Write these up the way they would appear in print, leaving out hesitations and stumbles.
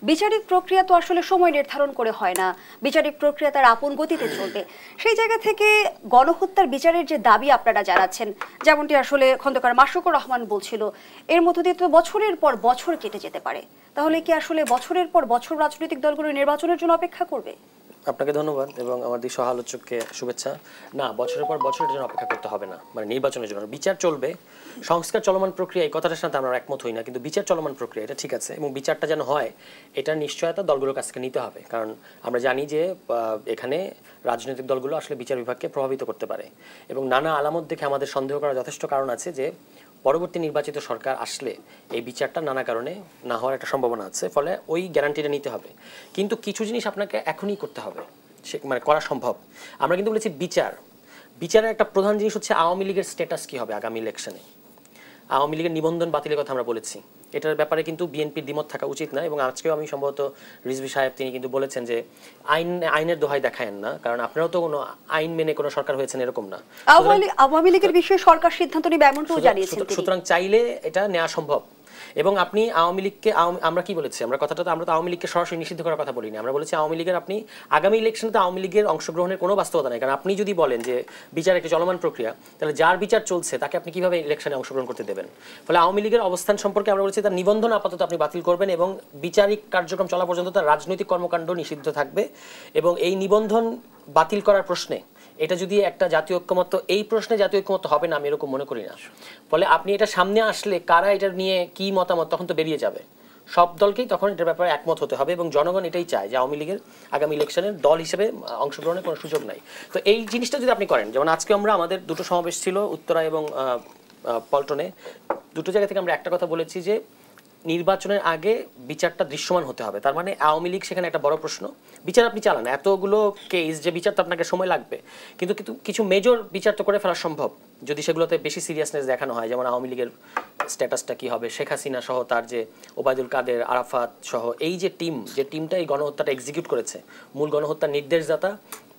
বিচারিক প্রক্রিয়া তো আসলে সময় নির্ধারণ করে হয় না, বিচারিক প্রক্রিয়া তার আপন গতিতে চলবে। সেই জায়গা থেকে গণহত্যার বিচারের যে দাবি আপনারা জানাচ্ছেন, যেমনটি আসলে খন্দকার মাশরুকুর রহমান বলছিল, এর মধ্য দিয়ে তো বছরের পর বছর কেটে যেতে পারে। তাহলে কি আসলে বছরের পর বছর রাজনৈতিক দলগুলো নির্বাচনের জন্য অপেক্ষা করবে? আপনাকে ধন্যবাদ এবং আমার দুই সহ আলোচককে শুভেচ্ছা। না, বছরের পর বছরের জন্য অপেক্ষা করতে হবে না, মানে নির্বাচনের জন্য। বিচার চলবে, সংস্কার চলমান প্রক্রিয়া, এই কথাটার সাথে আমরা একমত হই না, কিন্তু বিচার চলমান প্রক্রিয়া এটা ঠিক আছে, এবং বিচারটা যেন হয় এটার নিশ্চয়তা দলগুলোর কাছ থেকে নিতে হবে। কারণ আমরা জানি যে এখানে রাজনৈতিক দলগুলো আসলে বিচার বিভাগকে প্রভাবিত করতে পারে, এবং নানা আলামত দেখে আমাদের সন্দেহ করার যথেষ্ট কারণ আছে যে পরবর্তী নির্বাচিত সরকার আসলে এই বিচারটা নানা কারণে না হওয়ার একটা সম্ভাবনা আছে, ফলে ওই গ্যারান্টিটা নিতে হবে। কিন্তু কিছু জিনিস আপনাকে এখনই করতে হবে, সে মানে করা সম্ভব। আমরা কিন্তু বলেছি বিচারের একটা প্রধান জিনিস হচ্ছে আওয়ামী লীগের স্ট্যাটাস কী হবে আগামী ইলেকশনে। আওয়ামী লীগের নিবন্ধন বাতিলের কথা আমরা বলেছি, এটার ব্যাপারে কিন্তু বিএনপির দ্বিমত থাকা উচিত না। এবং আজকেও আমি সম্ভবত রিজভী সাহেব তিনি কিন্তু বলেছেন যে আইনের দোহাই দেখায়েন না, কারণ আপনারাও তো কোনো আইন মেনে কোনো সরকার হয়েছেন এরকম না। আওয়ামী লীগের বিষয়ে সরকার সিদ্ধান্ত নেবে এমনটাও জানিয়েছেন। সুতরাং চাইলে এটা নেওয়া সম্ভব। এবং আপনি আওয়ামী লীগকে, আমরা কি বলেছি, আমরা কথাটা তো আমরা তো আওয়ামী লীগকে সরাসরি নিষিদ্ধ করার কথা বলিনি। আমরা বলেছি আওয়ামী লীগের আপনি আগামী ইলেকশনে তো আওয়ামী লীগের অংশগ্রহণের কোনো বাস্তবতা নেই। কারণ আপনি যদি বলেন যে বিচার একটি চলমান প্রক্রিয়া, তাহলে যার বিচার চলছে তাকে আপনি কিভাবে ইলেকশনে অংশগ্রহণ করতে দেবেন? ফলে আওয়ামী লীগের অবস্থান সম্পর্কে আমরা বলেছি তার নিবন্ধন আপাতত আপনি বাতিল করবেন, এবং বিচারিক কার্যক্রম চলা পর্যন্ত তার রাজনৈতিক কর্মকাণ্ড নিষিদ্ধ থাকবে। এবং এই নিবন্ধন বাতিল করার প্রশ্নে এটা যদি একটা জাতীয় ঐক্যমত্য, এই প্রশ্নে জাতীয় ঐক্যমত্য হবে না আমি এরকম মনে করি না। ফলে আপনি এটা সামনে আসলে কারা এটা নিয়ে কি মতামত তখন তো বেরিয়ে যাবে, সব দলকেই তখন এটার ব্যাপারে একমত হতে হবে। এবং জনগণ এটাই চায় যে আওয়ামী লীগের আগামী ইলেকশনের দল হিসেবে অংশগ্রহণের কোনো সুযোগ নাই। তো এই জিনিসটা যদি আপনি করেন, যেমন আজকে আমাদের দুটো সমাবেশ ছিল উত্তরা এবং পল্টনে, দুটো জায়গা থেকে আমরা একটা কথা বলেছি যে নির্বাচনের আগে বিচারটা দৃশ্যমান হতে হবে। তার মানে আওয়ামী লীগ সেখানে একটা বড় প্রশ্ন। বিচার আপনি চালান, এতগুলো কেস যে বিচার তো আপনাকে সময় লাগবে, কিন্তু কিছু মেজর বিচার তো করে ফেলা সম্ভব যদি সেগুলোতে বেশি সিরিয়াসনেস দেখানো হয়। যেমন আওয়ামী লীগের স্ট্যাটাসটা কী হবে, শেখ হাসিনা সহ তার যে ওবায়দুল কাদের, আরাফাত সহ এই যে টিমটা এই গণহত্যাটা এক্সিকিউট করেছে, মূল গণহত্যার নির্দেশদাতা,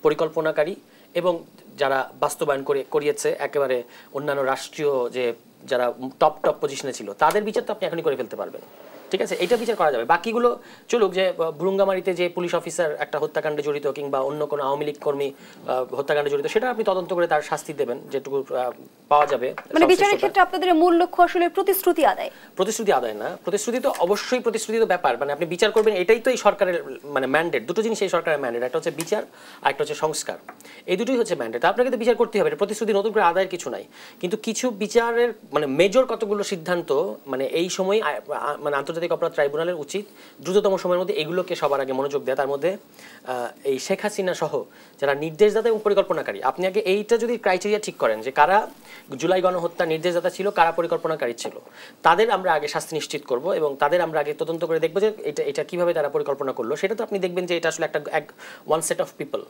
পরিকল্পনাকারী এবং যারা বাস্তবায়ন করিয়েছে একেবারে অন্যান্য রাষ্ট্রীয় যে যারা টপ পজিশনে ছিল, তাদের বিচার তো আপনি এখনই করে ফেলতে পারবেন। ঠিক আছে, এটা বিচার করা যাবে। বাকিগুলো চলুক, যে বুরুঙ্গামারিতে যে পুলিশ অফিসার একটা হত্যাকাণ্ডে জড়িত কিংবা অন্য কোনো আওয়ামী লীগ কর্মী হত্যাকাণ্ডে জড়িত, সেটা আপনি তদন্ত করে তার শাস্তি দেবেন যেটুকু পাওয়া যাবে। মানে বিচারের ক্ষেত্রে আপনাদের মূল লক্ষ্য আসলে প্রতিশ্রুতি আদায় না, প্রতিশ্রুতি তো অবশ্যই প্রতিশ্রুতি তো ব্যাপার, মানে আপনি বিচার করবেন, এটাই তো এই সরকারের মানে ম্যান্ডেট। দুটো জিনিস এই সরকারের ম্যান্ডেট, একটা হচ্ছে বিচার আর একটা হচ্ছে সংস্কার, এই দুটোই হচ্ছে ম্যান্ডেট। আপনাকে তো বিচার করতে হবে, প্রতিশ্রুতি নতুন করে আদায়ের কিছু নাই। কিন্তু কিছু বিচারের মানে মেজর কতগুলো সিদ্ধান্ত মানে এই সময় মানে আন্তর্জাতিক অপরাধ ট্রাইব্যুনালের উচিত দ্রুততম সময়ের মধ্যে এগুলোকে সবার আগে মনোযোগ দেয়। তার মধ্যে এই শেখ হাসিনা সহ যারা নির্দেশদাতা এবং পরিকল্পনাকারী, আপনি আগে এইটা যদি ক্রাইটেরিয়া ঠিক করেন যে কারা জুলাই গণহত্যা নির্দেশদাতা ছিল, কারা পরিকল্পনাকারী ছিল, তাদের আমরা আগে শাস্তি নিশ্চিত করব এবং তাদের আমরা আগে তদন্ত করে দেখবো যে এটা কিভাবে তারা পরিকল্পনা করলো। সেটা তো আপনি দেখবেন যে এটা আসলে একটা ওয়ান সেট অফ পিপল,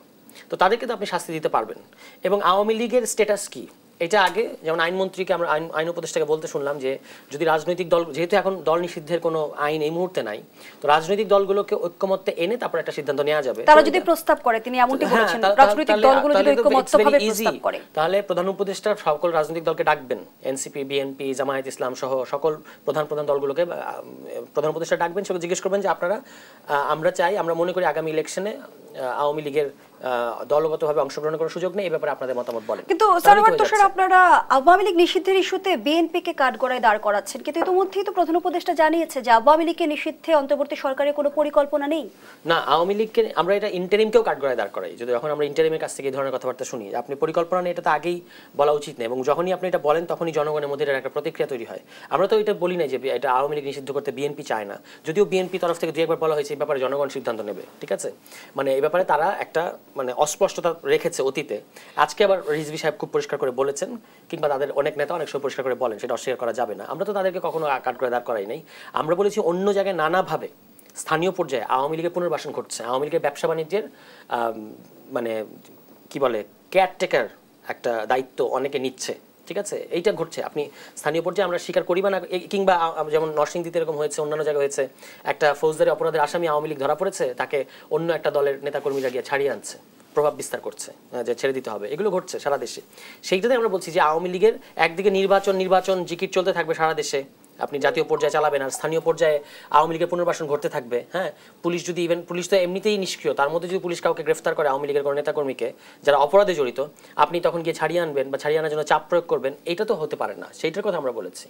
তো তাদেরকে তো আপনি শাস্তি দিতে পারবেন। এবং আওয়ামী লীগের স্ট্যাটাস কি এটা আগে, যেমন আইনমন্ত্রীকে আমরা আইন উপদেষ্টাকে বলতে শুনলাম যে যদি রাজনৈতিক দল, যেহেতু এখন দল নিষিদ্ধের কোনো আইন এই মুহূর্তে নাই, তো রাজনৈতিক দলগুলোকে ঐক্যমত্যে এনে তারপর একটা সিদ্ধান্ত নেওয়া যাবে। তারা যদি প্রস্তাব করে, তিনি এমনটি বলেছেন, রাজনৈতিক দলগুলো যদি ঐক্যমত্যভাবে প্রস্তাব করে, তাহলে প্রধান উপদেষ্টা সকল রাজনৈতিক দলকে ডাকবেন, এনসিপি, বিএনপি, জামায়াত ইসলাম সহ সকল প্রধান দলগুলোকে প্রধান উপদেষ্টা ডাকবেন, সেগুলো জিজ্ঞেস করবেন যে আপনারা, আমরা চাই, আমরা মনে করি আগামী ইলেকশনে আওয়ামী লীগের দলগতভাবে অংশগ্রহণ করার সুযোগ নেই, এই ব্যাপারে আপনাদের মতামত বলেন। কিন্তু আপনারা আওয়ামী লীগ নিষিদ্ধের ইস্যুতে বিএনপিকে কাঠগড়ায় দাঁড় করাচ্ছেন, কিন্তু ইতিমধ্যেই তো প্রধান উপদেষ্টা জানিয়েছে যে আওয়ামী লীগকে নিষিদ্ধে অন্তর্বর্তী সরকারের কোনো পরিকল্পনা নেই। না, আওয়ামী লীগকে আমরা এটা ইন্টারিমকেও কাঠগড়ায় দাঁড় করাই। যদি এখন আমরা ইন্টারিমের কাছ থেকে এই ধরনের কথাবার্তা শুনি, আপনি পরিকল্পনা নেই, এটা তো আগেই বলা উচিত না। এবং যখনই আপনি এটা বলেন তখনই জনগণের মধ্যে একটা প্রতিক্রিয়া তৈরি হয়। আমরা তো এটা বলি না যে এটা আওয়ামী লীগ নিষিদ্ধ করতে বিএনপি চায় না, যদিও বিএনপি তরফ থেকে 2-1 বার বলা হয়েছে এই ব্যাপারে জনগণ সিদ্ধান্ত নেবে। ঠিক আছে, মানে এই ব্যাপারে তারা একটা মানে অস্পষ্টতা রেখেছে অতীতে। আজকে আবার রিজভী সাহেব খুব পরিষ্কার করে বলেছেন, কিংবা তাদের অনেক নেতা অনেক সময় পরিষ্কার করে বলেন, সেটা অস্বীকার করা যাবে না। আমরা তো তাদেরকে কখনো কাঠগড়ায় দাঁড় করাই নাই। আমরা বলেছি অন্য জায়গায় নানাভাবে স্থানীয় পর্যায়ে আওয়ামী লীগের পুনর্বাসন ঘটছে, আওয়ামী লীগের ব্যবসা বাণিজ্যের মানে কি বলে কেয়ারটেকার একটা দায়িত্ব অনেকে নিচ্ছে। ঠিক আছে, এইটা ঘটছে, আপনি স্থানীয় পর্যায়ে আমরা স্বীকার করি বা না, কিংবা যেমন নরসিংদীতে এরকম হয়েছে, অন্যান্য জায়গায় হয়েছে, একটা ফৌজদারি অপরাধের আসামি আওয়ামী লীগ ধরা পড়েছে, তাকে অন্য একটা দলের নেতাকর্মীরা গিয়ে ছাড়িয়ে আনছে, প্রভাব বিস্তার করছে যে ছেড়ে দিতে হবে, এগুলো ঘটছে সারা দেশে। সেইটাতে আমরা বলছি যে আওয়ামী লীগের একদিকে নির্বাচন জিকির চলতে থাকবে সারা দেশে, আপনি জাতীয় পর্যায়ে চালাবেন আর স্থানীয় পর্যায়ে আওয়ামী লীগের পুনর্বাসন ঘটতে থাকবে। হ্যাঁ, পুলিশ যদি ইভেন পুলিশ তো এমনিতেই নিষ্ক্রিয়, তার মধ্যে যদি পুলিশ কাউকে গ্রেফতার করে আওয়ামী লীগের কোনো নেতাকর্মীকে যারা অপরাধে জড়িত, আপনি তখন গিয়ে ছাড়িয়ে আনবেন বা ছাড়িয়ে আনার জন্য চাপ প্রয়োগ করবেন, এটা তো হতে পারে না। সেইটার কথা আমরা বলেছি।